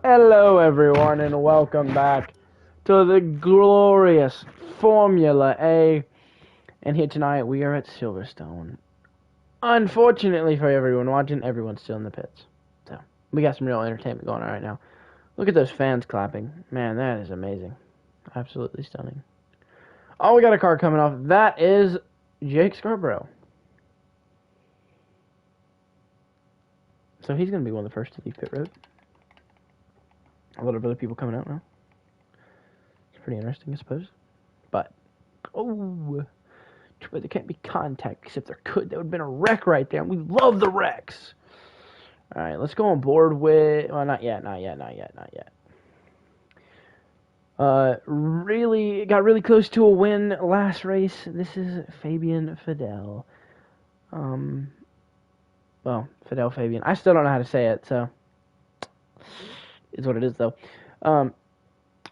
Hello, everyone, and welcome back to the glorious Formula A. And here tonight we are at Silverstone. Unfortunately for everyone watching, everyone's still in the pits. So we got some real entertainment going on right now. Look at those fans clapping. Man, that is amazing. Absolutely stunning. Oh, we got a car coming off. That is Jake Scarborough. So he's going to be one of the first to leave pit road. A lot of other people coming out now. It's pretty interesting, I suppose. But, oh, but there can't be contact, because if there could, that would have been a wreck right there, and we love the wrecks. All right, let's go on board with, well, not yet. Really, got really close to a win last race. This is Fabian Fidel. Well, Fidel Fabian. I still don't know how to say it, so it's what it is, though. I'm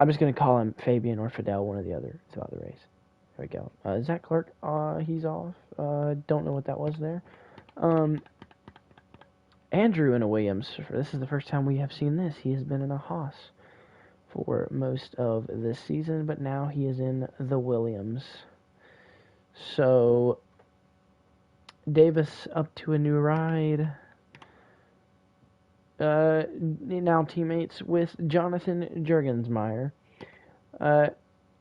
just going to call him Fabian or Fidel, one or the other, throughout the race. There we go. Zach Clark, he's off. Don't know what that was there. Andrew in a Williams. This is the first time we have seen this. He has been in a Haas for most of this season, but now he is in the Williams. So, Davis up to a new ride. Now teammates with Jonathan Jurgensmeyer.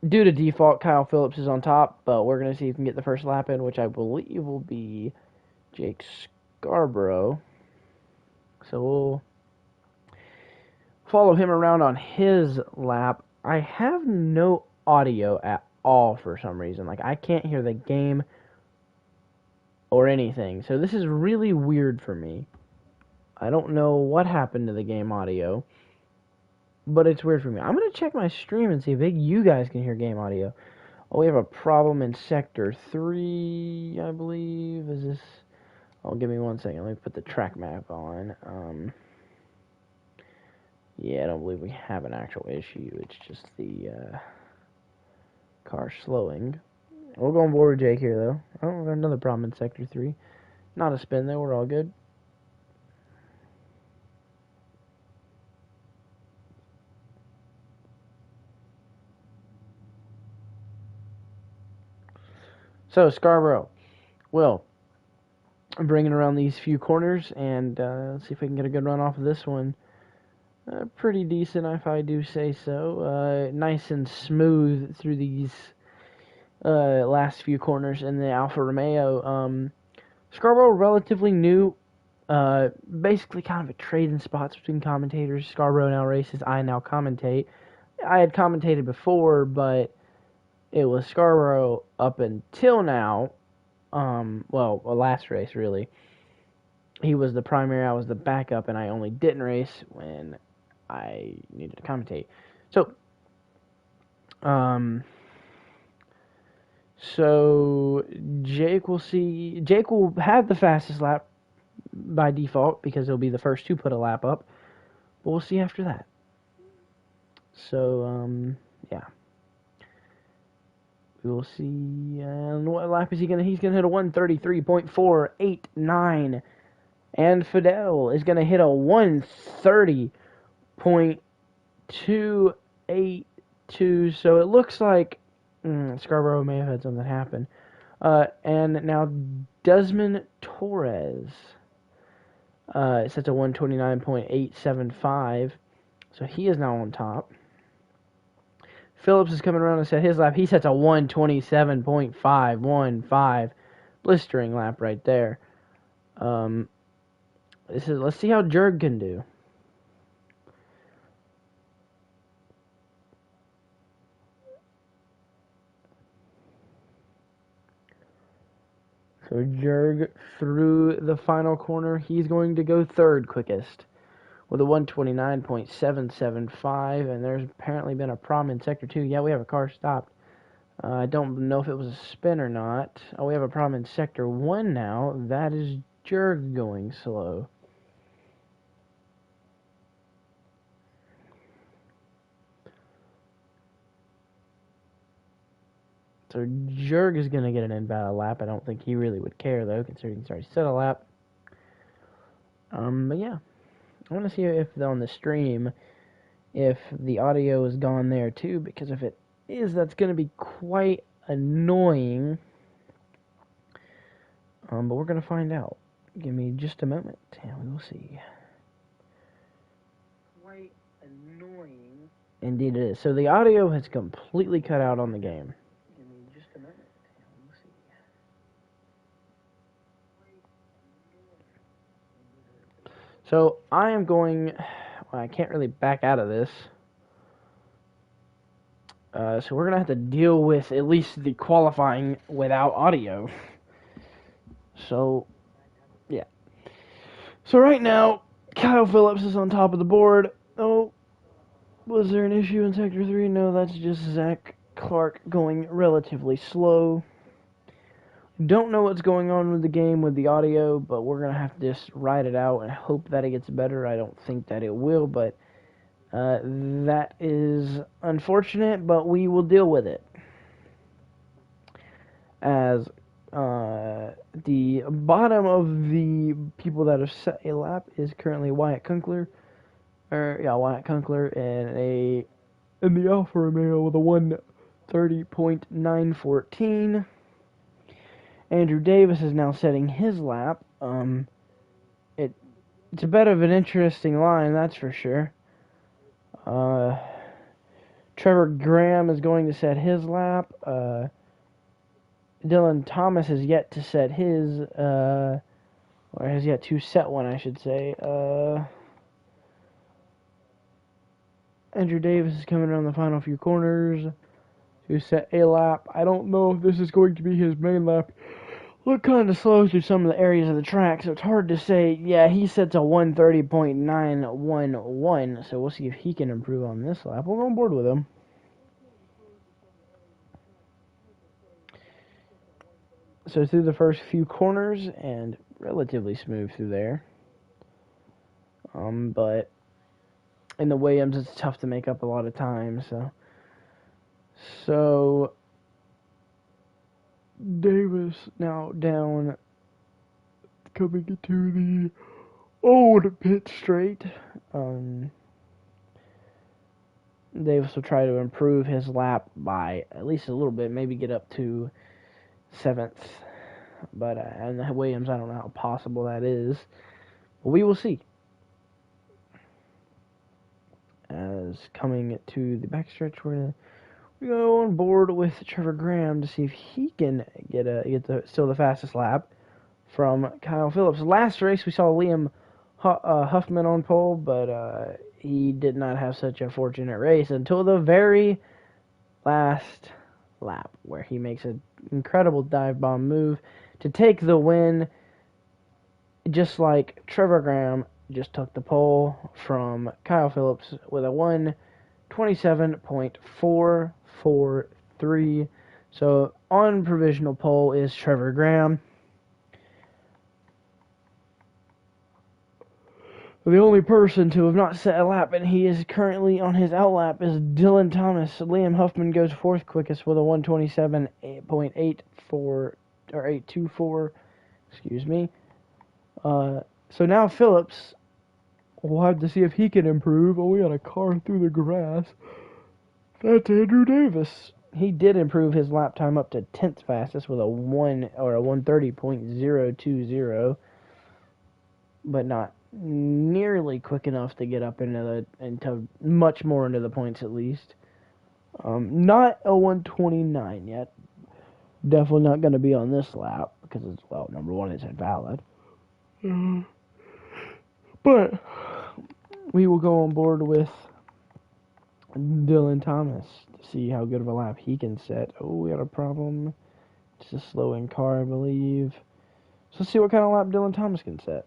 Due to default, Kyle Phillips is on top, but we're going to see if we can get the first lap in, which I believe will be Jake Scarborough. So we'll follow him around on his lap. I have no audio at all for some reason. Like, I can't hear the game or anything. So this is really weird for me. I don't know what happened to the game audio, but it's weird for me. I'm going to check my stream and see if you guys can hear game audio. Oh, we have a problem in Sector 3, I believe. Is this... Oh, give me 1 second. Let me put the track map on. Yeah, I don't believe we have an actual issue. It's just the car slowing. We'll go on board with Jake here, though. Oh, we got another problem in Sector 3. Not a spin, though. We're all good. So, Scarborough. Well, I'm bringing around these few corners, and let's see if we can get a good run off of this one. Pretty decent, if I do say so. Nice and smooth through these last few corners in the Alfa Romeo. Scarborough, relatively new. Basically kind of a trade in spots between commentators. Scarborough now races, I now commentate. I had commentated before, but it was Scarborough up until now. Well, last race, really. He was the primary, I was the backup, and I only didn't race when I needed to commentate. So, Jake will have the fastest lap by default because he'll be the first to put a lap up. But we'll see after that. So, yeah. We will see. And what lap is he going to? He's going to hit a 133.489. And Fidel is going to hit a 130.282. So it looks like Scarborough may have had something happen. And now Desmond Torres sets a 129.875. So he is now on top. Phillips is coming around and set his lap. He sets a 127.515. Blistering lap right there. Let's see how Jurg can do. So Jurg through the final corner, he's going to go third quickest with a 129.775, and there's apparently been a problem in Sector 2. Yeah, we have a car stopped. I don't know if it was a spin or not. Oh, we have a problem in Sector 1 now. That is Jurg going slow. So Jurg is going to get an invalid lap. I don't think he really would care, though, considering he's already set a lap. But yeah. I want to see if on the stream if the audio is gone there too, because if it is, that's going to be quite annoying. But we're going to find out. Give me just a moment, and we will see. Quite annoying. Indeed it is. So the audio has completely cut out on the game. Give me just a moment, and we will see. So I am going... Well, I can't really back out of this. So we're going to have to deal with at least the qualifying without audio. So, yeah. So right now, Kyle Phillips is on top of the board. Oh, was there an issue in Sector 3? No, that's just Zach Clark going relatively slow. Don't know what's going on with the game with the audio, but we're going to have to just ride it out and hope that it gets better. I don't think that it will, but that is unfortunate, but we will deal with it. As the bottom of the people that have set a lap is currently Wyatt Kunkel, in the Alfa Romeo with a 1:30.914. Andrew Davis is now setting his lap. It's a bit of an interesting line, that's for sure. Trevor Graham is going to set his lap. Dylan Thomas has yet to set his, or has yet to set one, I should say. Andrew Davis is coming around the final few corners to set a lap. I don't know if this is going to be his main lap. Look kind of slow through some of the areas of the track, so it's hard to say. Yeah, he sets a 1:30.911, so we'll see if he can improve on this lap. We'll go on board with him. So through the first few corners, and relatively smooth through there. But in the Williams, it's tough to make up a lot of time, So Davis now down, coming into the old pit straight. Davis will try to improve his lap by at least a little bit, maybe get up to 7th. But and Williams, I don't know how possible that is. But we will see. As coming to the backstretch, we're gonna go on board with Trevor Graham to see if he can get still the fastest lap from Kyle Phillips. Last race we saw Liam Huffman on pole, but he did not have such a fortunate race until the very last lap, where he makes an incredible dive bomb move to take the win, just like Trevor Graham just took the pole from Kyle Phillips with a 1:27.443. So on provisional pole is Trevor Graham. The only person to have not set a lap, and he is currently on his outlap, is Dylan Thomas. Liam Huffman goes 4th quickest with a 1:27.84 or 824. Excuse me. So now Phillips will have to see if he can improve. Oh, we got a car through the grass. That's Andrew Davis. He did improve his lap time up to 10th fastest with a 1:30.020, but not nearly quick enough to get up into much more into the points at least. Not a 1:29 yet. Definitely not going to be on this lap because it's, well, number one, it's invalid. But we will go on board with Dylan Thomas to see how good of a lap he can set. Oh, we got a problem. It's a slowing car, I believe. So let's see what kind of lap Dylan Thomas can set.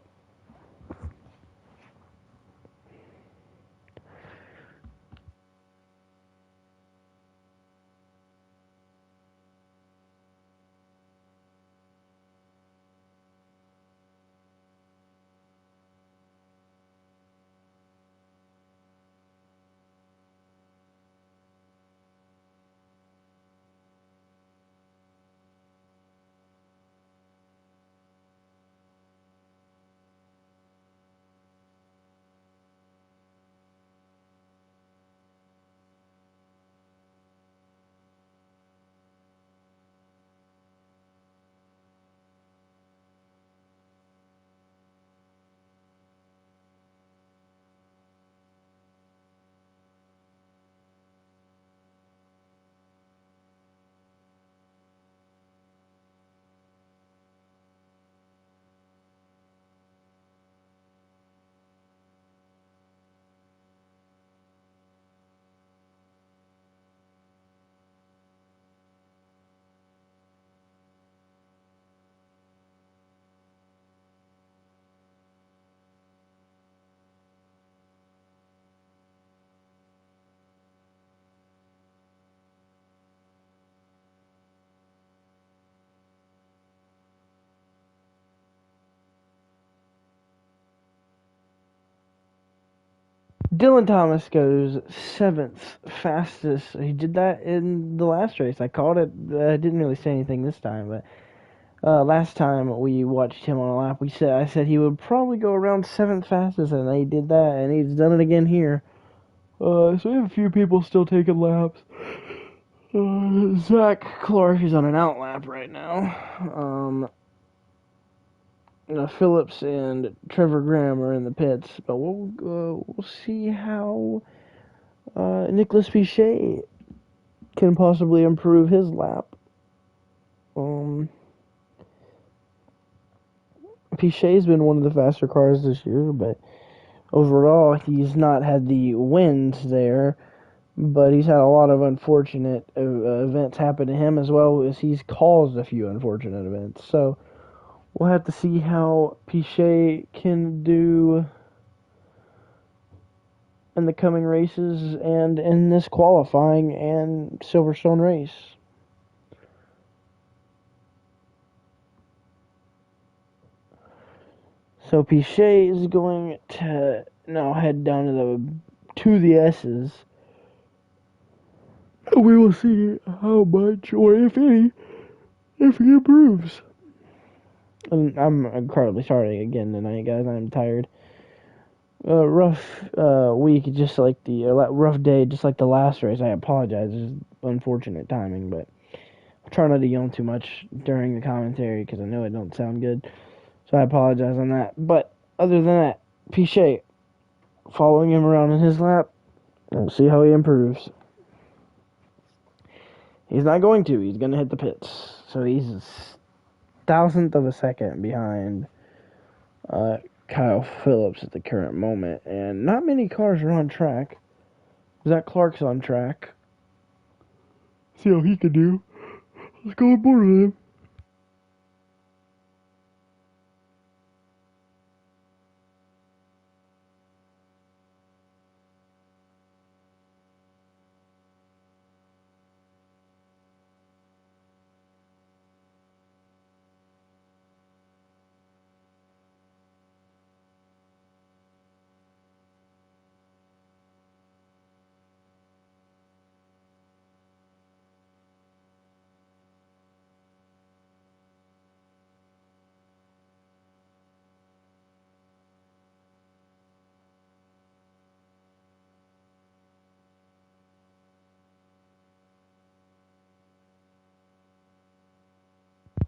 Dylan Thomas goes 7th fastest. He did that in the last race. I called it. I didn't really say anything this time, but last time we watched him on a lap, I said he would probably go around 7th fastest, and he did that, and he's done it again here. So we have a few people still taking laps. Zach Clark is on an out lap right now. Phillips and Trevor Graham are in the pits, but we'll see how Nicholas Pichet can possibly improve his lap. Pichet's been one of the faster cars this year, but overall he's not had the wins there. But he's had a lot of unfortunate events happen to him, as well as he's caused a few unfortunate events. So we'll have to see how Pichet can do in the coming races and in this qualifying and Silverstone race. So Pichet is going to now head down to the S's. We will see how much, or if any, if he improves. And I'm currently starting again tonight, guys. I'm tired. Rough week, just like the rough day, just like the last race. I apologize. It's unfortunate timing, but I try not to yawn too much during the commentary because I know it don't sound good. So I apologize on that. But other than that, Pichet, following him around in his lap, we'll see how he improves. He's not going to. He's going to hit the pits. So he's a 1,000th of a second behind Kyle Phillips at the current moment. And not many cars are on track. Zach Clark's on track. See how he can do. Let's go on board with him.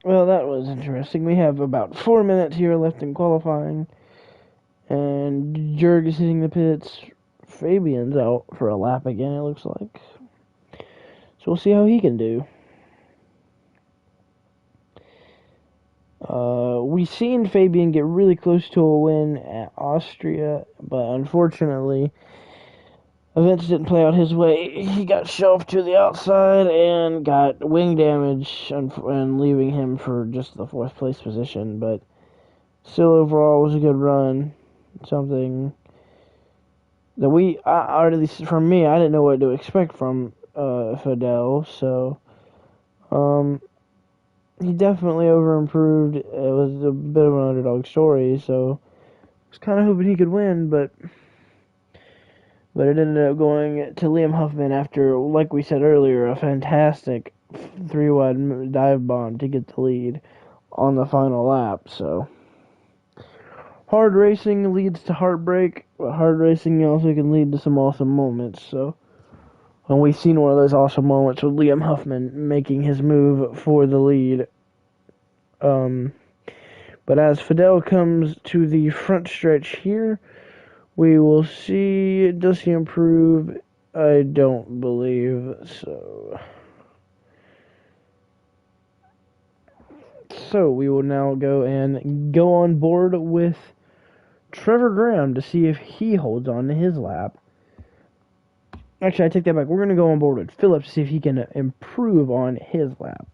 Well, that was interesting. We have about 4 minutes here left in qualifying. And Jurg is hitting the pits. Fabian's out for a lap again, it looks like. So we'll see how he can do. We've seen Fabian get really close to a win at Austria, but unfortunately, events didn't play out his way. He got shoved to the outside and got wing damage, and leaving him for just the 4th place position. But still, overall, was a good run. Something that at least for me, I didn't know what to expect from Fidel. So, he definitely overimproved. It was a bit of an underdog story, so I was kind of hoping he could win, but it ended up going to Liam Huffman after, like we said earlier, a fantastic 3-wide dive bomb to get the lead on the final lap. So hard racing leads to heartbreak, but hard racing also can lead to some awesome moments. So, and we've seen one of those awesome moments with Liam Huffman making his move for the lead. But as Fidel comes to the front stretch here, we will see, does he improve? I don't believe so. So we will now go on board with Trevor Graham to see if he holds on to his lap. Actually, I take that back. We're going to go on board with Phillips to see if he can improve on his lap.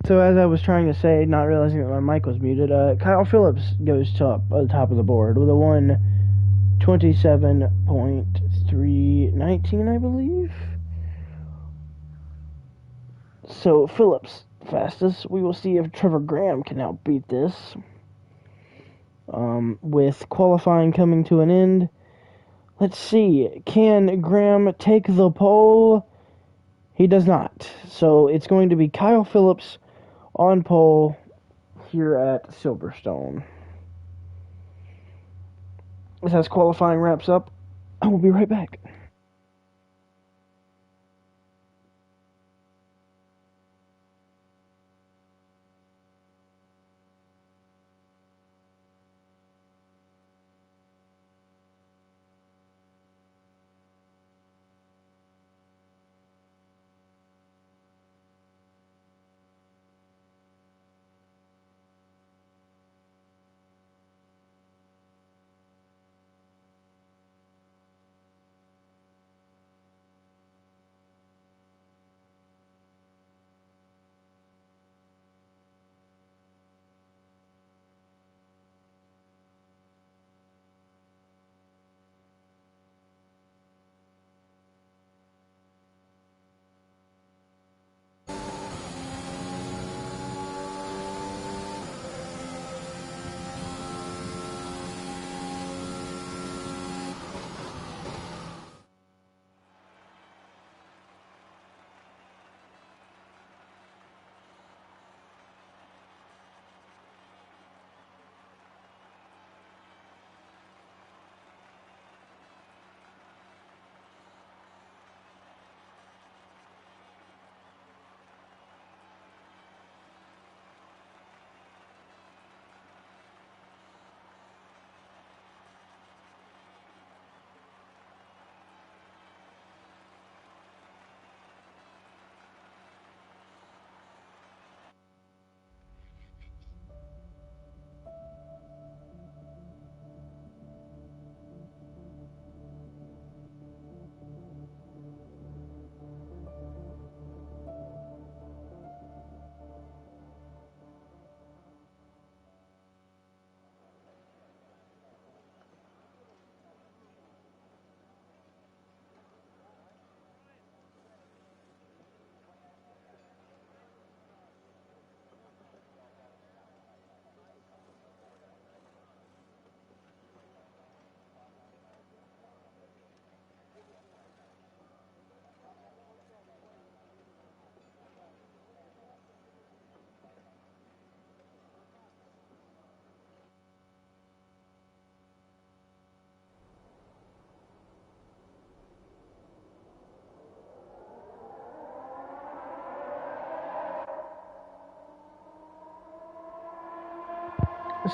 So as I was trying to say, not realizing that my mic was muted, Kyle Phillips goes top at the top of the board with a 1:27.319, I believe. So Phillips fastest. We will see if Trevor Graham can outbeat this. With qualifying coming to an end, let's see. Can Graham take the pole? He does not. So it's going to be Kyle Phillips on pole here at Silverstone. As qualifying wraps up, I will be right back.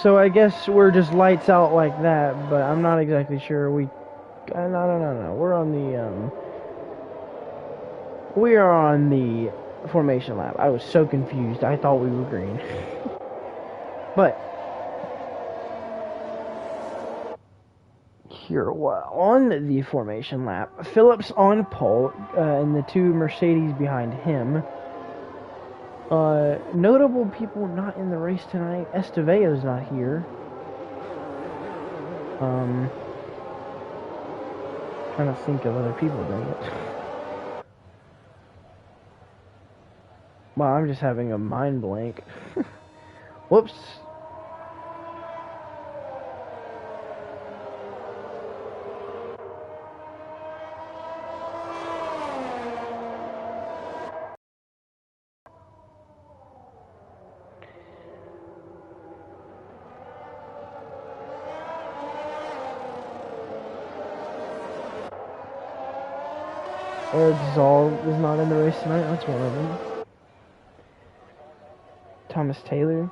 So I guess we're just lights out like that, but I'm not exactly sure. No. We are on the formation lap. I was so confused. I thought we were green. But here, on the formation lap, Phillips on pole, and the two Mercedes behind him. Notable people not in the race tonight. Esteveo's not here. Trying to think of other people doing it. Wow, I'm just having a mind blank. Whoops. Eric Zoll is not in the race tonight. That's one of them. Thomas Taylor.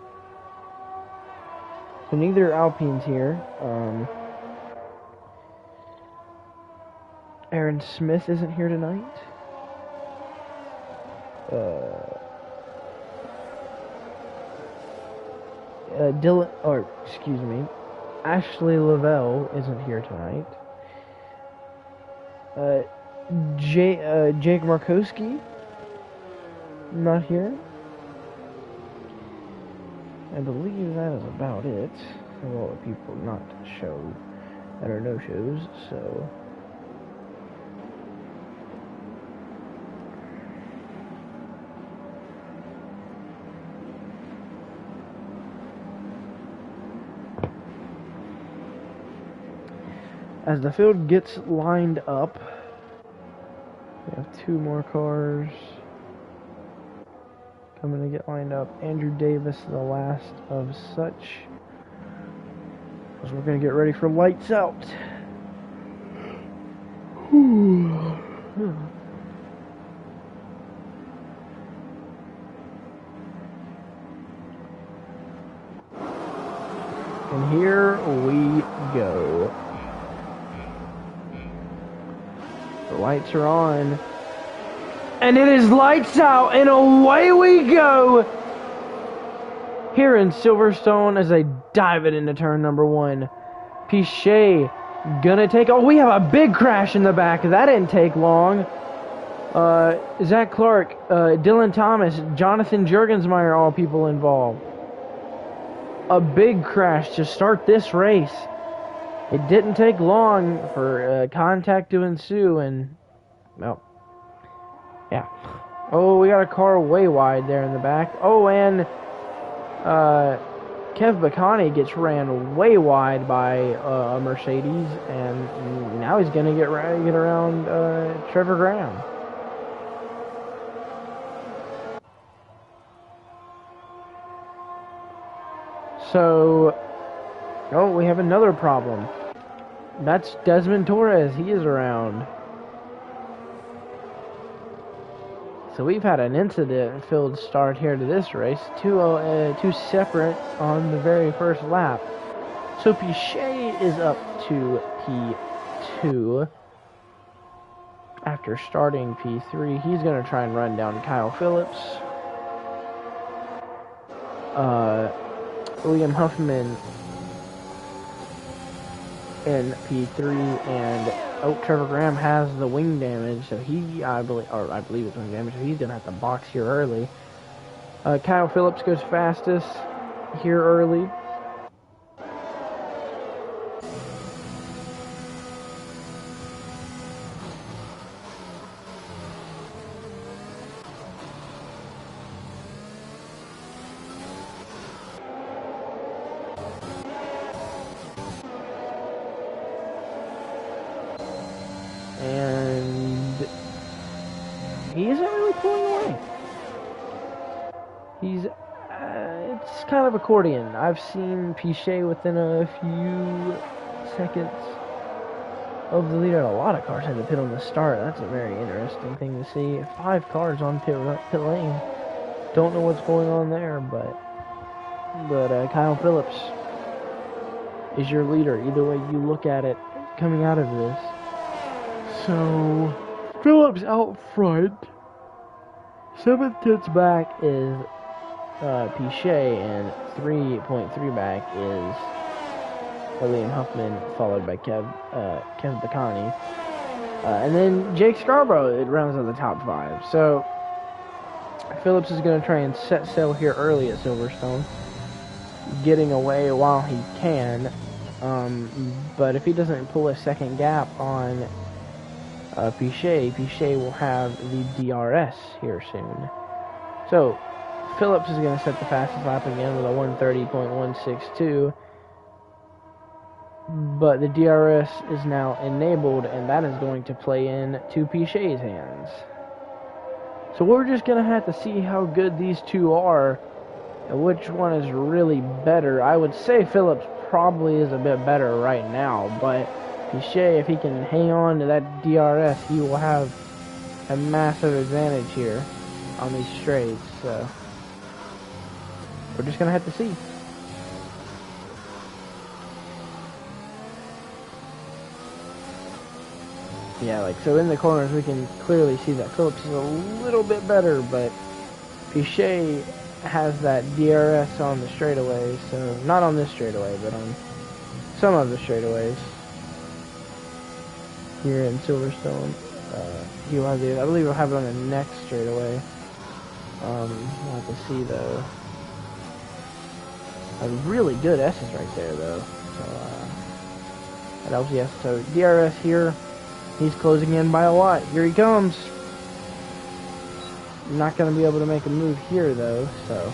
So neither Alpine's here. Aaron Smith isn't here tonight. Ashley Lavelle isn't here tonight. Jake Markowski, not here. I believe that is about it. Of all the people not show that are no-shows, so... As the field gets lined up, we have 2 more cars coming to get lined up. Andrew Davis, the last of such. As we're going to get ready for lights out. And here we go. The lights are on. And it is lights out, and away we go! Here in Silverstone as they dive it into turn number 1. Pichet gonna take... Oh, we have a big crash in the back. That didn't take long. Zach Clark, Dylan Thomas, Jonathan Jurgensmeyer, all people involved. A big crash to start this race. It didn't take long for contact to ensue, and... Well... Yeah. Oh, we got a car way wide there in the back. Oh, and Kev Bacani gets ran way wide by a Mercedes, and now he's going to get around Trevor Graham. So, oh, we have another problem. That's Desmond Torres. He is around. So we've had an incident-filled start here to this race. Two separate on the very first lap. So Pichet is up to P2 after starting P3. He's going to try and run down Kyle Phillips. William Huffman in P3, and Trevor Graham has the wing damage, so I believe it's wing damage, so he's gonna have to box here early. Kyle Phillips goes fastest here early. And he isn't really pulling away. It's kind of accordion. I've seen Pichet within a few seconds of the leader. A lot of cars had to pit on the start. That's a very interesting thing to see. 5 cars on pit lane. Don't know what's going on there, but Kyle Phillips is your leader. Either way you look at it coming out of this. So, Phillips out front. 7th tenths back is Pichet, and 3.3 back is William Huffman, followed by Kev Bacani. And then Jake Scarborough, it rounds out the top 5. So, Phillips is going to try and set sail here early at Silverstone, getting away while he can. But if he doesn't pull a second gap on Pichet will have the DRS here soon. So, Phillips is going to set the fastest lap again with a 1:30.162. But the DRS is now enabled, and that is going to play in to Pichet's hands. So we're just going to have to see how good these two are, and which one is really better. I would say Phillips probably is a bit better right now, but Pichet, if he can hang on to that DRS, he will have a massive advantage here on these straights. So we're just going to have to see. Yeah, so in the corners we can clearly see that Phillips is a little bit better, but Pichet has that DRS on the straightaways, so not on this straightaway, but on some of the straightaways here in Silverstone. He'll have I believe he'll have it on the next straightaway. We'll have to see though. A really good S's right there, though. So, that helps, yes. So, DRS here. He's closing in by a lot. Here he comes. Not going to be able to make a move here, though. So,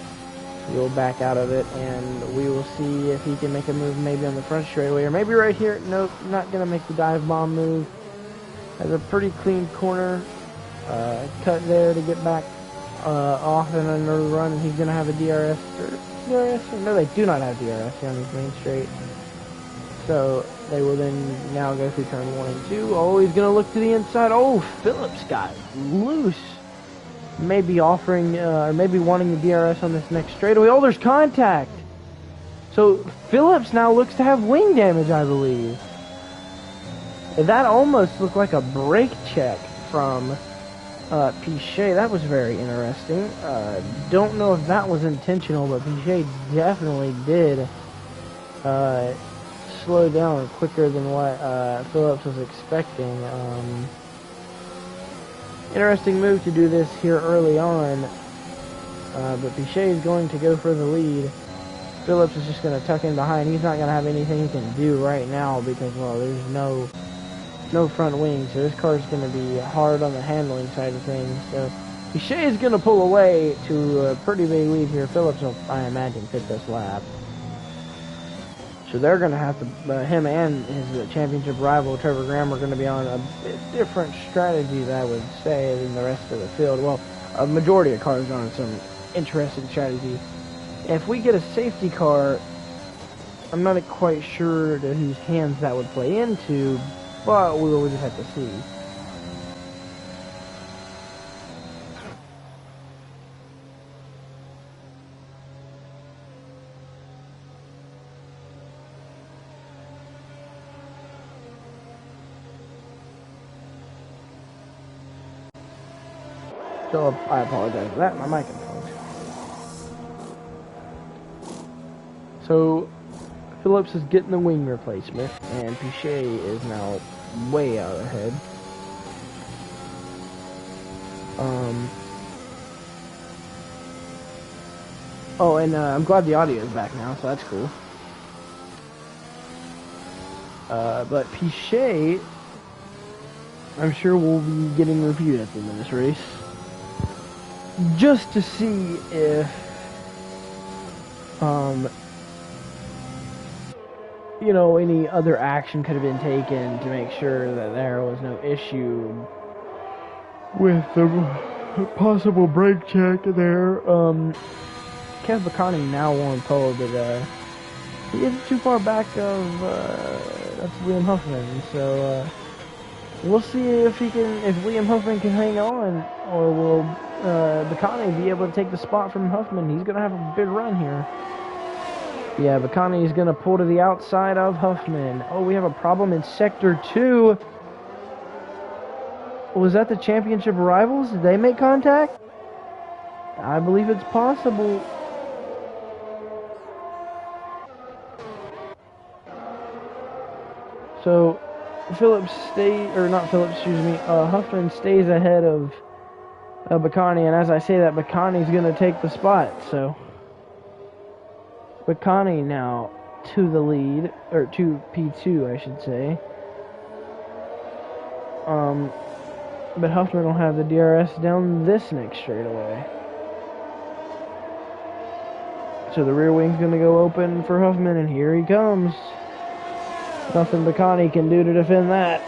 we'll back out of it, and we will see if he can make a move maybe on the front straightaway, or maybe right here. Nope, not going to make the dive bomb move. Has a pretty clean corner. Cut there to get back off in another run, and he's going to have a DRS. No, they do not have DRS here on this main straight. So they will then now go through turn 1 and 2. Oh, he's going to look to the inside. Oh, Phillips got loose. Maybe offering, or maybe wanting the DRS on this next straightaway. Oh, there's contact. So Phillips now looks to have wing damage, I believe. That almost looked like a brake check from Pichet. That was very interesting. Don't know if that was intentional, but Pichet definitely did slow down quicker than what Phillips was expecting. Interesting move to do this here early on, but Pichet is going to go for the lead. Phillips is just going to tuck in behind. He's not going to have anything he can do right now because, well, there's no front wing, so this car is going to be hard on the handling side of things. So Pichet is going to pull away to a pretty big lead here. Phillips will, I imagine, pick this lap. So they're going to have to, him and his championship rival, Trevor Graham, are going to be on a bit different strategies, I would say, than the rest of the field. Well, a majority of cars are on some interesting strategy. If we get a safety car, I'm not quite sure to whose hands that would play into, but we will just have to see. So I apologize for that. My mic unplugged. So Phillips is getting the wing replacement, and Pichet is now way out ahead. Oh, and I'm glad the audio is back now, so that's cool. But Pichet, I'm sure will be getting reviewed at the end of this race, just to see if, you know, any other action could have been taken to make sure that there was no issue with the possible brake check there. Kev Bacani now won pole, but he isn't too far back of that's Liam Huffman. So we'll see if Liam Huffman can hang on, or will Bacani be able to take the spot from Huffman. He's gonna have a big run here. Yeah, Bacani is gonna pull to the outside of Huffman. Oh, we have a problem in Sector 2. Was that the championship rivals? Did they make contact? I believe it's possible. So Huffman stays ahead of Bacani, and as I say that, Bacani's gonna take the spot. So Bacani now to the lead, or to P2, I should say. But Huffman will have the DRS down this next straightaway. So the rear wing's going to go open for Huffman, and here he comes. Nothing Bacani can do to defend that.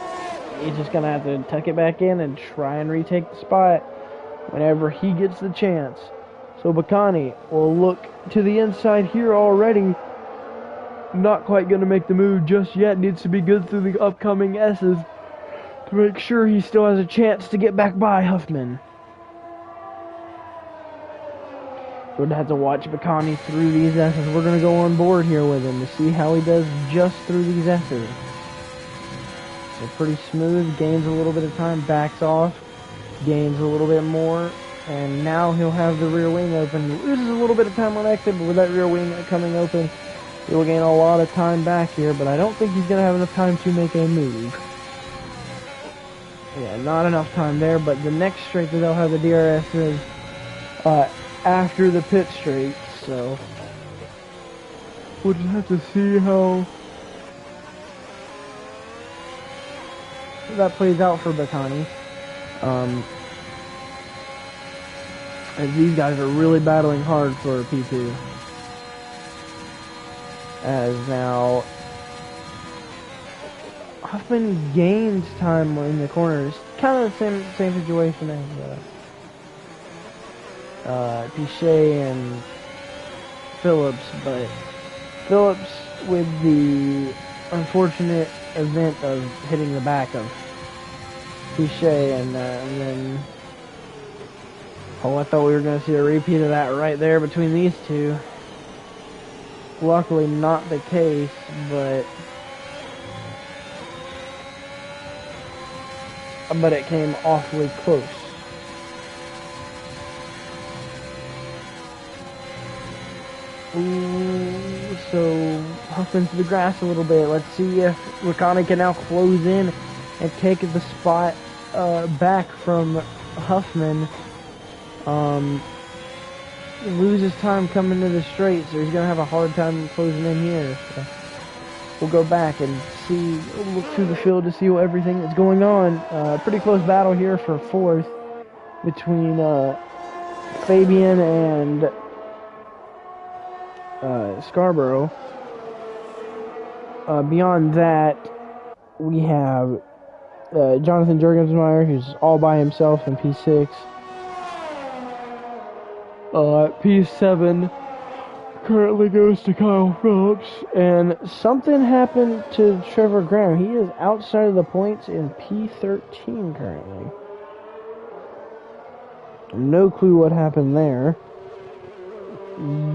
He's just going to have to tuck it back in and try and retake the spot whenever he gets the chance. So Bacani will look to the inside here already. Not quite going to make the move just yet. Needs to be good through the upcoming S's to make sure he still has a chance to get back by Huffman. We're going to have to watch Bacani through these S's. We're going to go on board here with him to see how he does just through these S's. So pretty smooth, gains a little bit of time, backs off, gains a little bit more, and now he'll have the rear wing open. He loses a little bit of time on exit, but with that rear wing coming open, he will gain a lot of time back here, but I don't think he's going to have enough time to make a move. Yeah, not enough time there, but the next straight that they'll have the DRS is after the pit straight, so we'll just have to see how that plays out for Baccani. As these guys are really battling hard for P2. As now Huffman gains time in the corners. Kind of the same situation as Pichet and Phillips, but Phillips with the unfortunate event of hitting the back of Pichet, and then I thought we were going to see a repeat of that right there between these two. Luckily not the case, but it came awfully close. Ooh, so Huffman to the grass a little bit. Let's see if Raikkonen can now close in and take the spot back from Huffman. Loses time coming to the straight, so he's going to have a hard time closing in here. So we'll go back and see, look through the field to see everything that's going on. Pretty close battle here for fourth between Fabian and Scarborough. Beyond that, we have Jonathan Jurgensmeyer, who's all by himself in P6. P7 currently goes to Kyle Phillips, and something happened to Trevor Graham. He is outside of the points in P13 currently. No clue what happened there,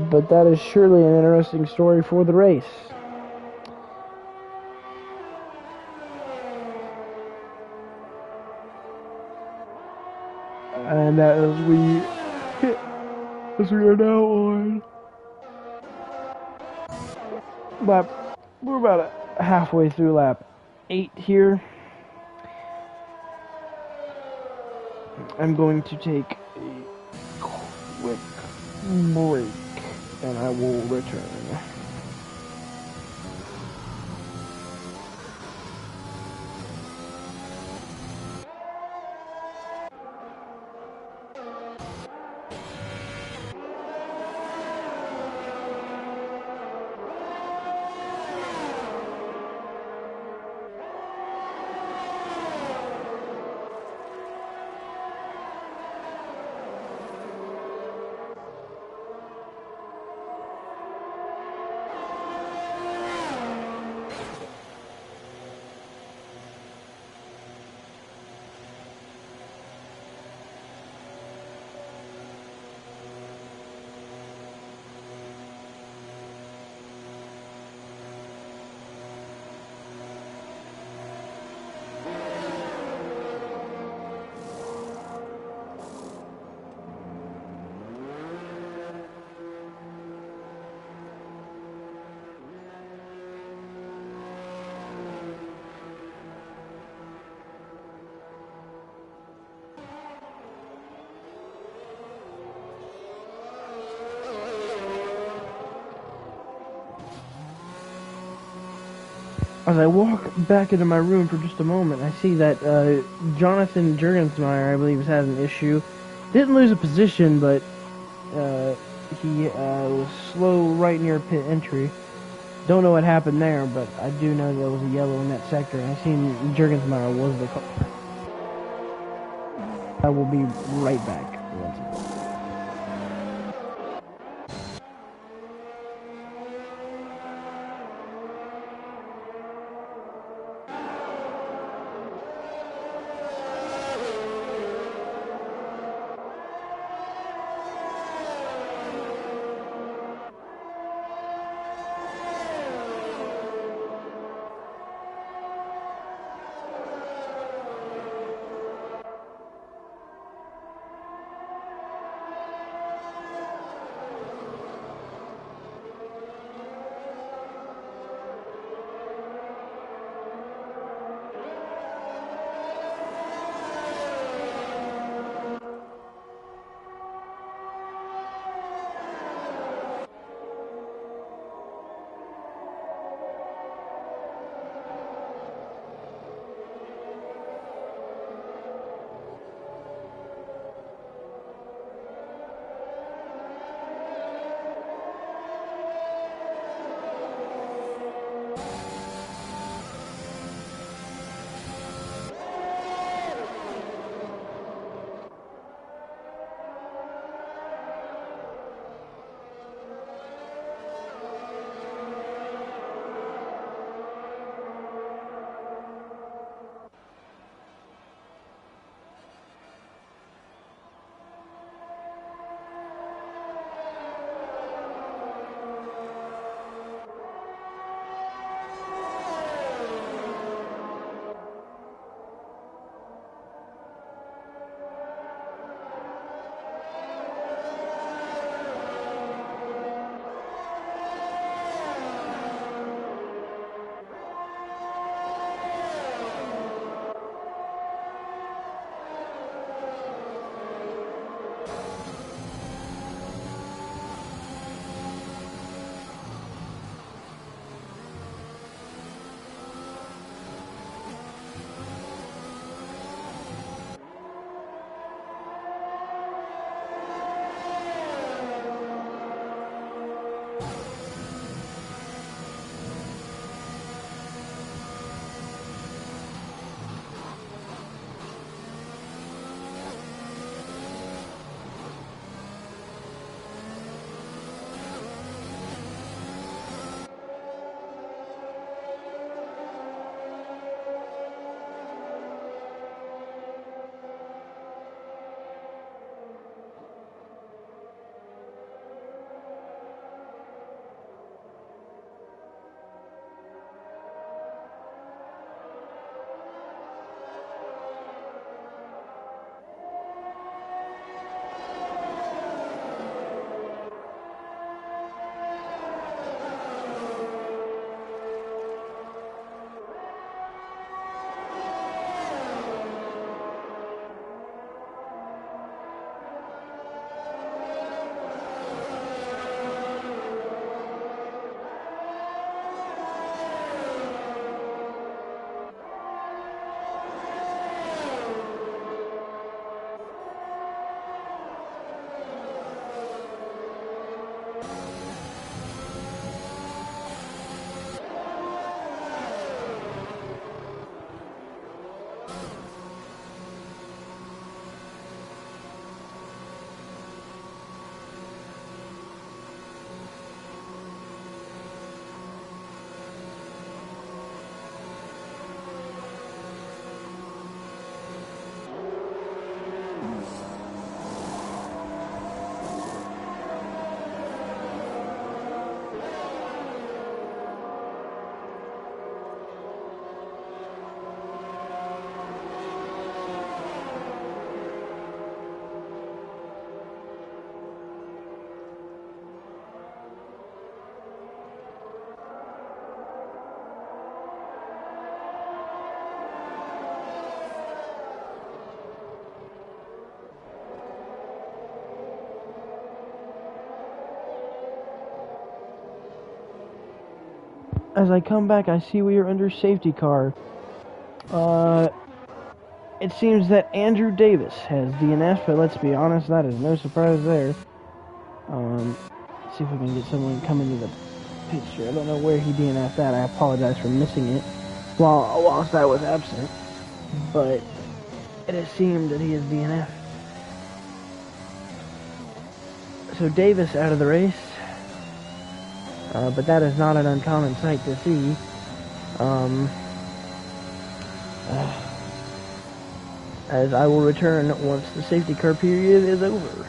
but that is surely an interesting story for the race. And as we are now on lap, we're about halfway through lap 8 here. I'm going to take a quick break and I will return. As I walk back into my room for just a moment, I see that Jonathan Jurgensmeyer, I believe, has had an issue. Didn't lose a position, but he was slow right near pit entry. Don't know what happened there, but I do know there was a yellow in that sector. I seen Jurgensmeyer was the car. I will be right back. As I come back, I see we are under safety car. It seems that Andrew Davis has DNF, but let's be honest, that is no surprise there. Let's see if we can get someone coming to the picture. I don't know where he DNF'd at. I apologize for missing it whilst I was absent. But it has seemed that he is DNF. So Davis out of the race. But that is not an uncommon sight to see. As I will return once the safety car period is over.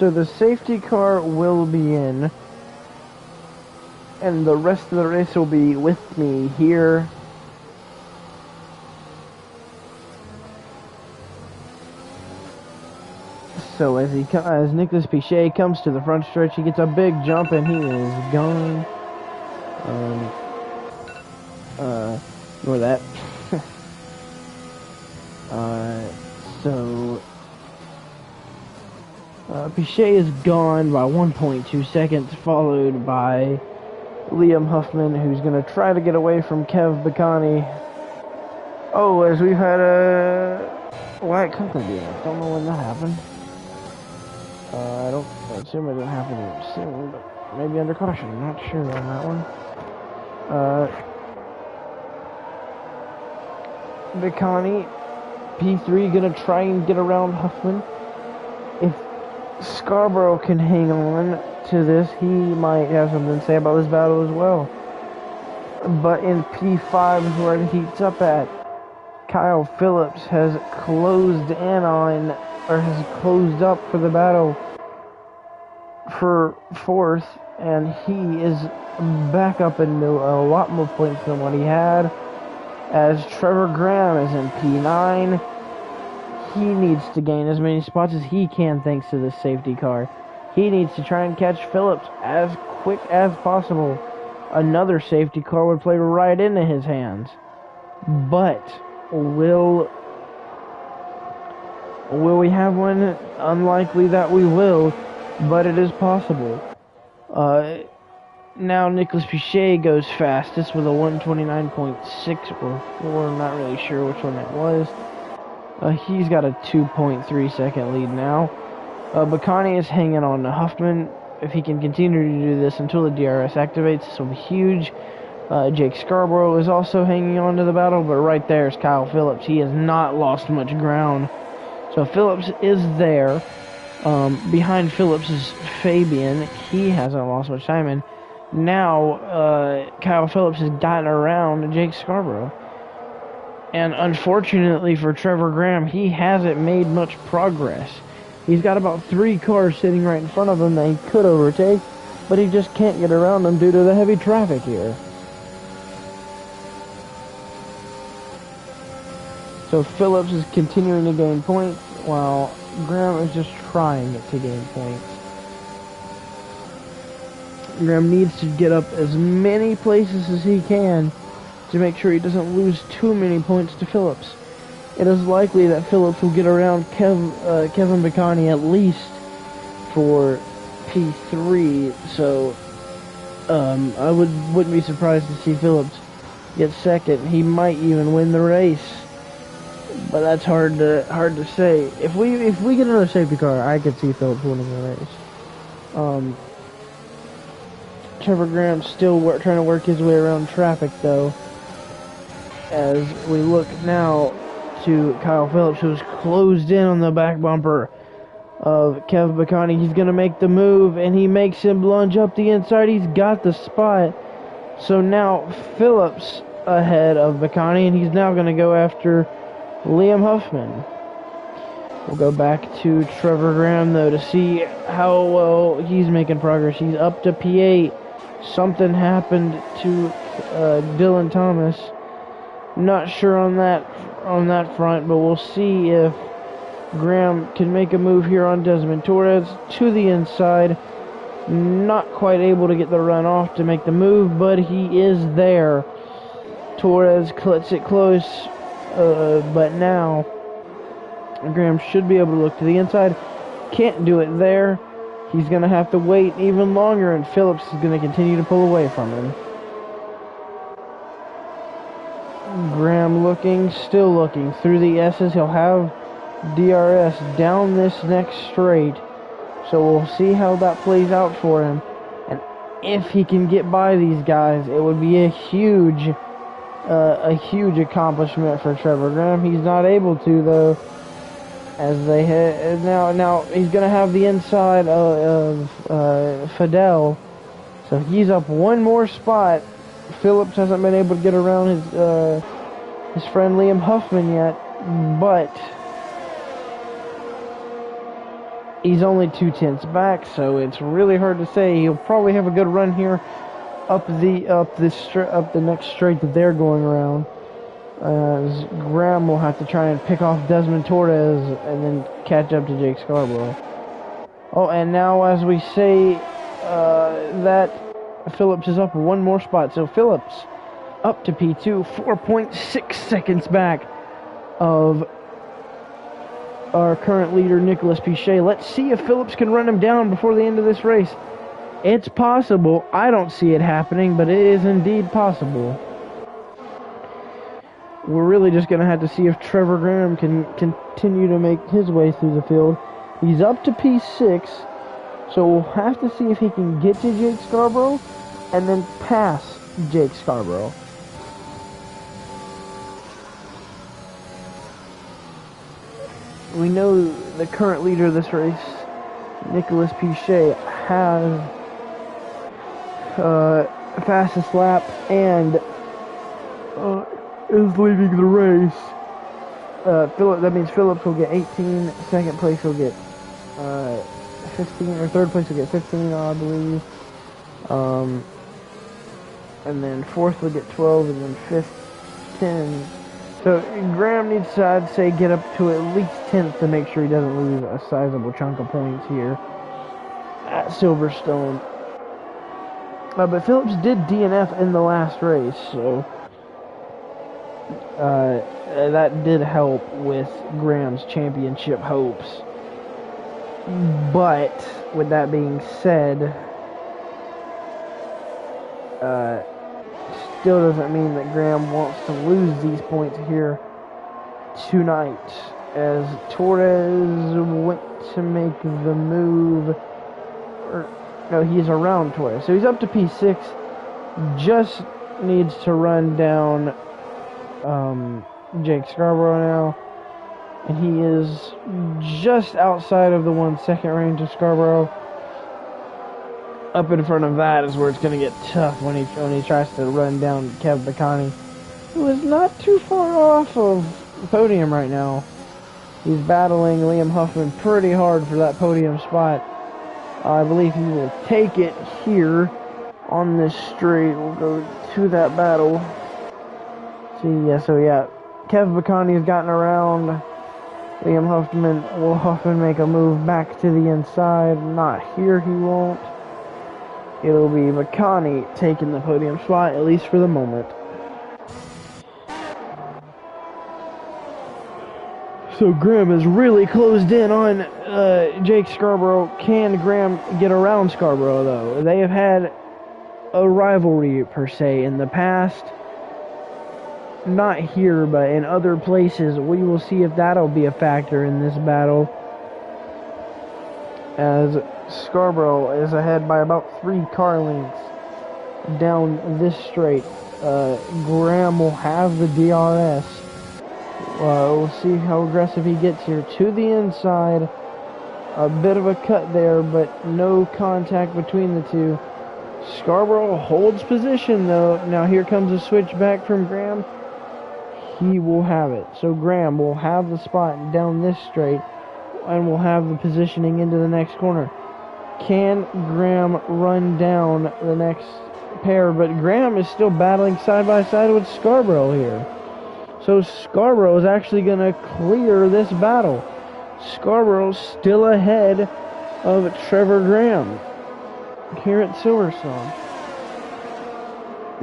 So the safety car will be in, and the rest of the race will be with me here. So as Nicolas Pichet comes to the front stretch, he gets a big jump and he is gone. Ignore that. So Pichet is gone by 1.2 seconds, followed by Liam Huffman, who's going to try to get away from Kev Bacani. Oh, as we've had a white company. I don't know when that happened. I assume it didn't happen soon, but maybe under caution. I'm not sure on that one. Bacani, P3, gonna try and get around Huffman. If Scarborough can hang on to this, he might have something to say about this battle as well. But in P5 is where it heats up at. Kyle Phillips has closed in on, or has closed up for the battle for fourth, and he is back up into a lot more points than what he had. As Trevor Graham is in P9, he needs to gain as many spots as he can thanks to this safety car. He needs to try and catch Phillips as quick as possible. Another safety car would play right into his hands. But will we have one? Unlikely that we will, but it is possible. Now Nicolas Pichet goes fastest with a 129.6 or 4, not really sure which one it was. He's got a 2.3 second lead now. Bacani is hanging on to Huffman. If he can continue to do this until the DRS activates, this will be huge. Jake Scarborough is also hanging on to the battle, but right there is Kyle Phillips. He has not lost much ground. So Phillips is there. Behind Phillips is Fabian. He hasn't lost much time. And now Kyle Phillips has gotten around Jake Scarborough. And unfortunately for Trevor Graham, he hasn't made much progress. He's got about 3 cars sitting right in front of him that he could overtake, but he just can't get around them due to the heavy traffic here. So Phillips is continuing to gain points, while Graham is just trying to gain points. Graham needs to get up as many places as he can to make sure he doesn't lose too many points to Phillips. It is likely that Phillips will get around Kevin Bacani at least for P3, so I wouldn't be surprised to see Phillips get second. He might even win the race, but that's hard to say. If we get another safety car, I could see Phillips winning the race. Trevor Graham's still trying to work his way around traffic, though. As we look now to Kyle Phillips, who's closed in on the back bumper of Kev Bacani. He's going to make the move, and he makes him lunge up the inside. He's got the spot. So now Phillips ahead of Bacani, and he's now going to go after Liam Huffman. We'll go back to Trevor Graham, though, to see how well he's making progress. He's up to P8. Something happened to Dylan Thomas. Not sure on that front, but we'll see if Graham can make a move here on Desmond Torres to the inside. Not quite able to get the run off to make the move, but he is there. Torres cuts it close, but now Graham should be able to look to the inside. Can't do it there. He's going to have to wait even longer, and Phillips is going to continue to pull away from him. Graham still looking through the S's. He'll have DRS down this next straight, so we'll see how that plays out for him. And if he can get by these guys, it would be a huge accomplishment for Trevor Graham. He's not able to, though, as they hit now. He's gonna have the inside of Fidel, so he's up one more spot. Phillips hasn't been able to get around his friend Liam Huffman yet, but He's only 2/10 back, so it's really hard to say. He'll probably have a good run here up the next straight that they're going around. Graham will have to try and pick off Desmond Torres and then catch up to Jake Scarborough. Oh, and now as we say that Phillips is up one more spot. So Phillips up to P2, 4.6 seconds back of our current leader, Nicholas Pichet. Let's see if Phillips can run him down before the end of this race. It's possible. I don't see it happening, but it is indeed possible. We're really just going to have to see if Trevor Graham can continue to make his way through the field. He's up to P6, so we'll have to see if he can get to Jake Scarborough and then pass Jake Scarborough. We know the current leader of this race, Nicholas Pichet, has fastest lap and is leading the race. That means Phillips will get 18, second place will get 15, or third place will get 15, I believe. And then fourth will get 12, and then fifth 10. So Graham needs to, I'd say, get up to at least 10th to make sure he doesn't lose a sizable chunk of points here at Silverstone. But Phillips did DNF in the last race, so that did help with Graham's championship hopes. But with that being said, still doesn't mean that Graham wants to lose these points here tonight, as Torres went to make the move. No, he's around Torres, so he's up to P6. Just needs to run down Jake Scarborough now, and he is just outside of the 1 second range of Scarborough. Up in front of that is where it's going to get tough when he tries to run down Kev Bacani, who is not too far off of the podium right now. He's battling Liam Huffman pretty hard for that podium spot. I believe he will take it here on this straight. We'll go to that battle. So yeah, Kev Bacani has gotten around Liam Huffman. Will Huffman make a move back to the inside? Not here, he won't. It'll be Bacani taking the podium spot, at least for the moment. So Graham is really closed in on Jake Scarborough. Can Graham get around Scarborough, though? They have had a rivalry, per se, in the past. Not here, but in other places. We will see if that'll be a factor in this battle, as Scarborough is ahead by about 3 car lengths down this straight. Graham will have the DRS. We'll see how aggressive he gets here to the inside. A bit of a cut there, but no contact between the two. Scarborough holds position, though. Now here comes a switch back from Graham. He will have it. So Graham will have the spot down this straight, and will have the positioning into the next corner. Can Graham run down the next pair? But Graham is still battling side by side with Scarborough here. So Scarborough is actually going to clear this battle. Scarborough's still ahead of Trevor Graham here at Silverstone.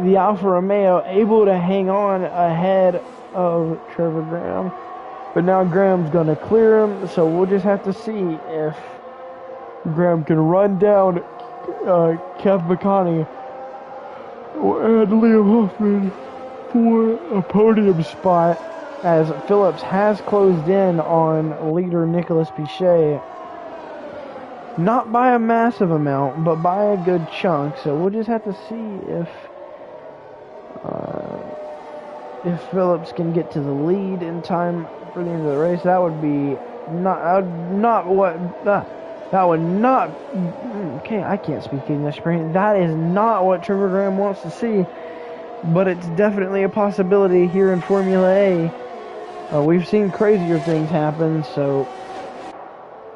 The Alfa Romeo able to hang on ahead of Trevor Graham. But now Graham's going to clear him, so we'll just have to see if Graham can run down Kev Bacani and Liam Huffman for a podium spot, as Phillips has closed in on leader Nicholas Pichet. Not by a massive amount, but by a good chunk, so we'll just have to see if Phillips can get to the lead in time for the end of the race. That would be okay, I can't speak English. That is not what Trevor Graham wants to see, but it's definitely a possibility here in Formula A. We've seen crazier things happen, so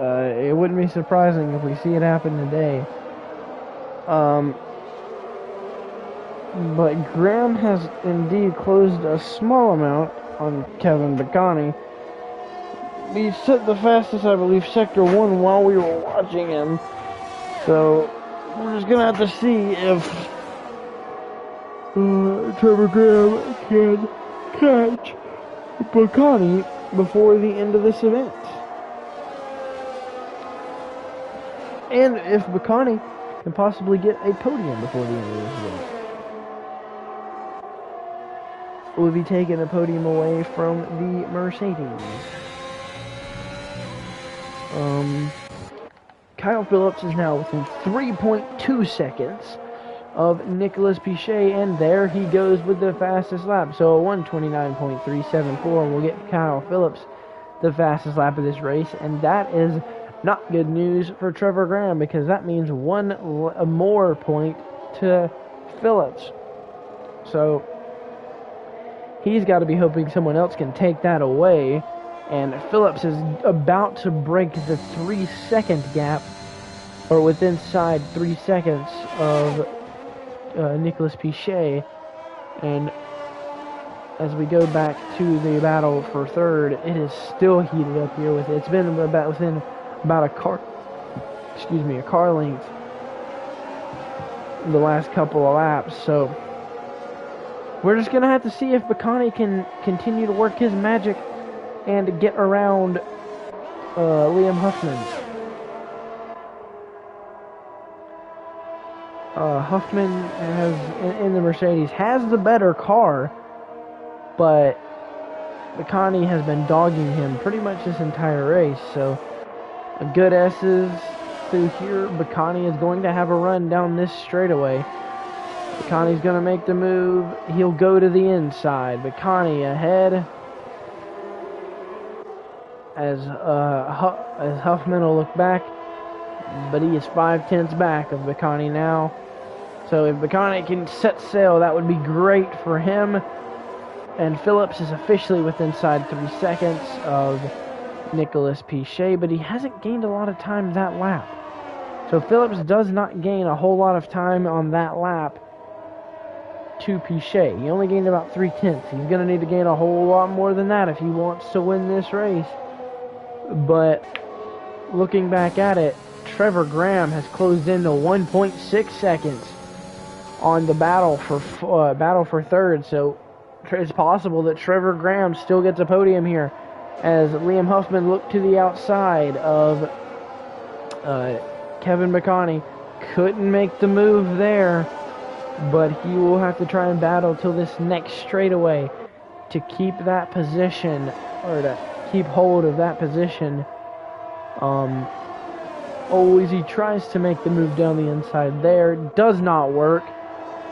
It wouldn't be surprising if we see it happen today. But Graham has indeed closed a small amount on Kevin Bacani. He set the fastest, I believe, Sector 1 while we were watching him. So, we're just going to have to see if Trevor Graham can catch Bacani before the end of this event. And if Bacani can possibly get a podium before the end of this event. We'll be taking a podium away from the Mercedes. Kyle Phillips is now within 3.2 seconds of Nicolas Pichet, and there he goes with the fastest lap. So a 1:29.374 will get Kyle Phillips the fastest lap of this race, and that is not good news for Trevor Graham, because that means one more point to Phillips. So he's got to be hoping someone else can take that away. And Phillips is about to break the 3-second gap, or within 3 seconds of Nicolas Pichet. And as we go back to the battle for third, it is still heated up here. It's been within about a car length the last couple of laps. So we're just gonna have to see if Bacani can continue to work his magic and get around Liam Huffman. Huffman in the Mercedes has the better car, but Bacani has been dogging him pretty much this entire race. So a good S's through here. Bacani is going to have a run down this straightaway. Bacani's going to make the move. He'll go to the inside. Bacani ahead. As Huffman will look back, but he is 5/10 back of Bacani now. So if Bacani can set sail, that would be great for him. And Phillips is officially within 3 seconds of Nicolas Pichet, but he hasn't gained a lot of time that lap. So Phillips does not gain a whole lot of time on that lap to Pichet. He only gained about 3/10. He's going to need to gain a whole lot more than that if he wants to win this race. But looking back at it, Trevor Graham has closed in to 1.6 seconds on the battle for third. So it's possible that Trevor Graham still gets a podium here, as Liam Huffman looked to the outside of Kevin Bacani. Couldn't make the move there, but he will have to try and battle till this next straightaway to keep that position, or to keep hold of that position. Always he tries to make the move down the inside there. Does not work.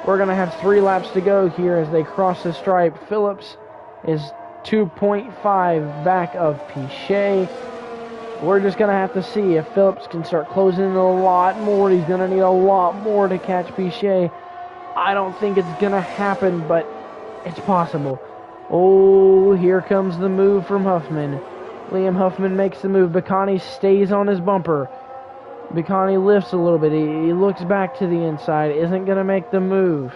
We're going to have 3 laps to go here as they cross the stripe. Phillips is 2.5 back of Pichet. We're just going to have to see if Phillips can start closing in a lot more. He's going to need a lot more to catch Pichet. I don't think it's going to happen, but it's possible. Oh, here comes the move from Huffman. Liam Huffman makes the move. Bacani stays on his bumper. Bacani lifts a little bit. He looks back to the inside. Isn't going to make the move.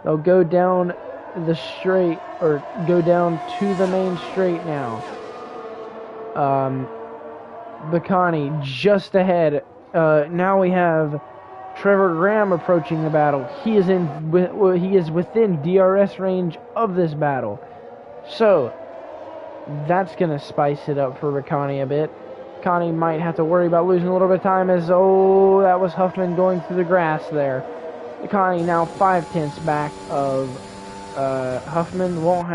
They'll go down the straight, or go down to the main straight now. Bacani just ahead. Now we have Trevor Graham approaching the battle. He is within DRS range of this battle. So that's going to spice it up for Bacani a bit. Bacani might have to worry about losing a little bit of time, as, oh, that was Huffman going through the grass there. Bacani now 5/10 back of Huffman. Huffman won't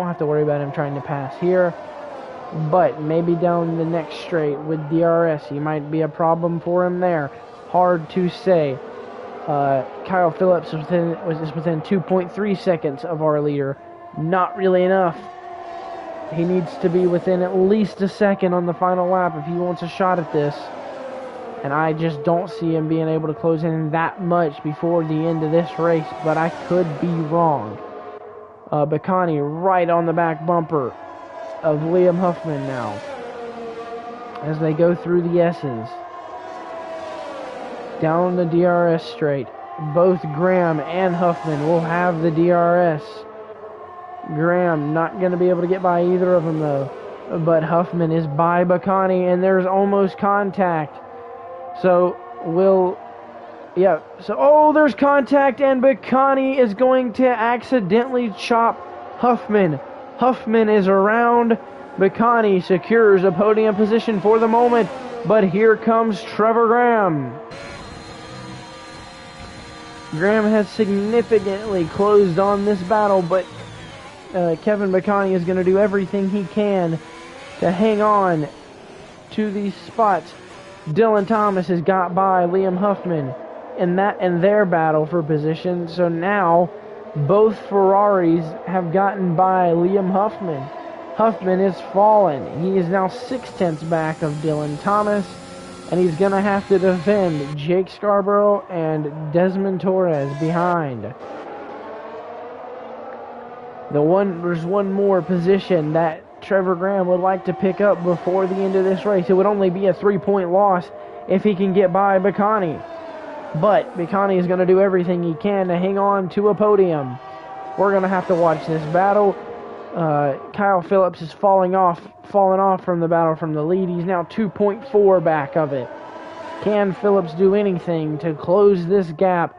have to worry about him trying to pass here. But maybe down the next straight with DRS, he might be a problem for him there. Hard to say. Kyle Phillips is within 2.3 seconds of our leader. Not really enough. He needs to be within at least a second on the final lap if he wants a shot at this. And I just don't see him being able to close in that much before the end of this race, but I could be wrong. Bacani right on the back bumper of Liam Huffman now. as they go through the S's. Down the DRS straight. Both Graham and Huffman will have the DRS. Graham not going to be able to get by either of them, though. But Huffman is by Baccani, and there's almost contact. So, there's contact, and Baccani is going to accidentally chop Huffman. Huffman is around. Baccani secures a podium position for the moment, but here comes Trevor Graham. Graham has significantly closed on this battle, but Kevin Baccani is going to do everything he can to hang on to these spots. Dylan Thomas has got by Liam Huffman in their battle for position, so now both Ferraris have gotten by Liam Huffman. Huffman is fallen. He is now 6/10 back of Dylan Thomas, and he's going to have to defend Jake Scarborough and Desmond Torres behind. There's one more position that Trevor Graham would like to pick up before the end of this race. It would only be a 3-point loss if he can get by Baccani. But Baccani is going to do everything he can to hang on to a podium. We're going to have to watch this battle. Kyle Phillips is fallen off from the battle from the lead. He's now 2.4 back of it. Can Phillips do anything to close this gap,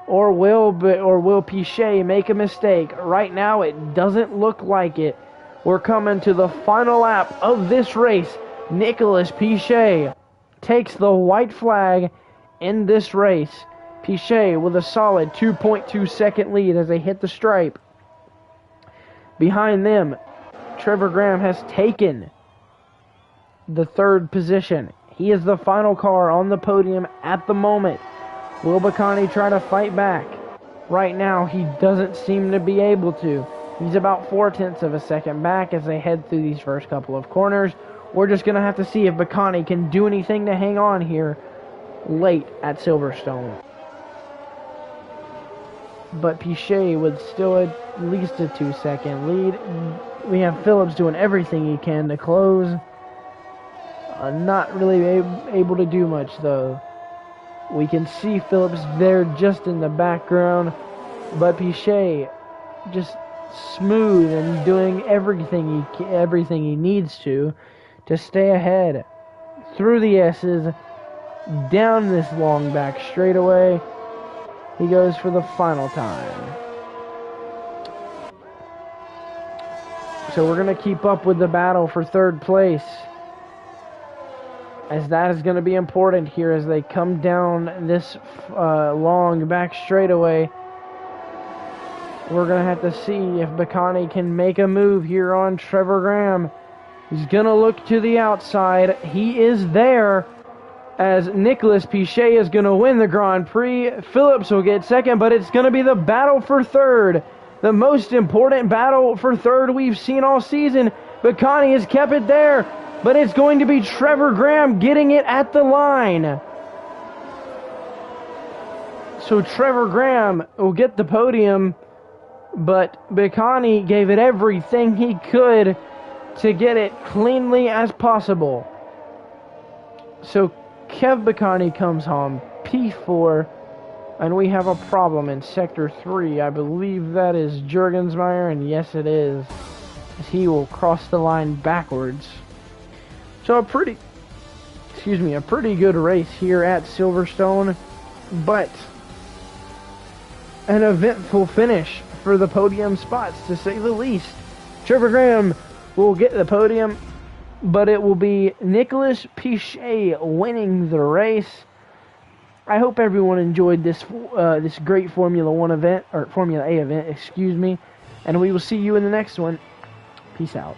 or will Piché make a mistake? Right now, it doesn't look like it. We're coming to the final lap of this race. Nicolas Piché takes the white flag in this race. Piché with a solid 2.2 second lead as they hit the stripe. Behind them, Trevor Graham has taken the third position. He is the final car on the podium at the moment. Will Baccani try to fight back? Right now, he doesn't seem to be able to. He's about 0.4 of a second back as they head through these first couple of corners. We're just going to have to see if Baccani can do anything to hang on here late at Silverstone. But Piché with still at least a 2-second lead. We have Phillips doing everything he can to close. Not really able to do much, though. We can see Phillips there just in the background, but Piché just smooth and doing everything he needs to stay ahead. Through the S's, down this long back straightaway. He goes for the final time. So we're going to keep up with the battle for third place, as that is going to be important here as they come down this long back straightaway. We're going to have to see if Baccani can make a move here on Trevor Graham. He's going to look to the outside. He is there, as Nicolas Piché is going to win the Grand Prix. Phillips will get second, but it's going to be the battle for third. The most important battle for third we've seen all season. Baccani has kept it there, but it's going to be Trevor Graham getting it at the line. So Trevor Graham will get the podium, but Baccani gave it everything he could to get it cleanly as possible. So Kev Baccani comes home, P4, and we have a problem in Sector 3. I believe that is Jurgensmeyer, and yes it is, as he will cross the line backwards. So a pretty good race here at Silverstone, but an eventful finish for the podium spots, to say the least. Trevor Graham will get the podium, but it will be Nicolas Piché winning the race. I hope everyone enjoyed this great Formula A event, and we will see you in the next one. Peace out.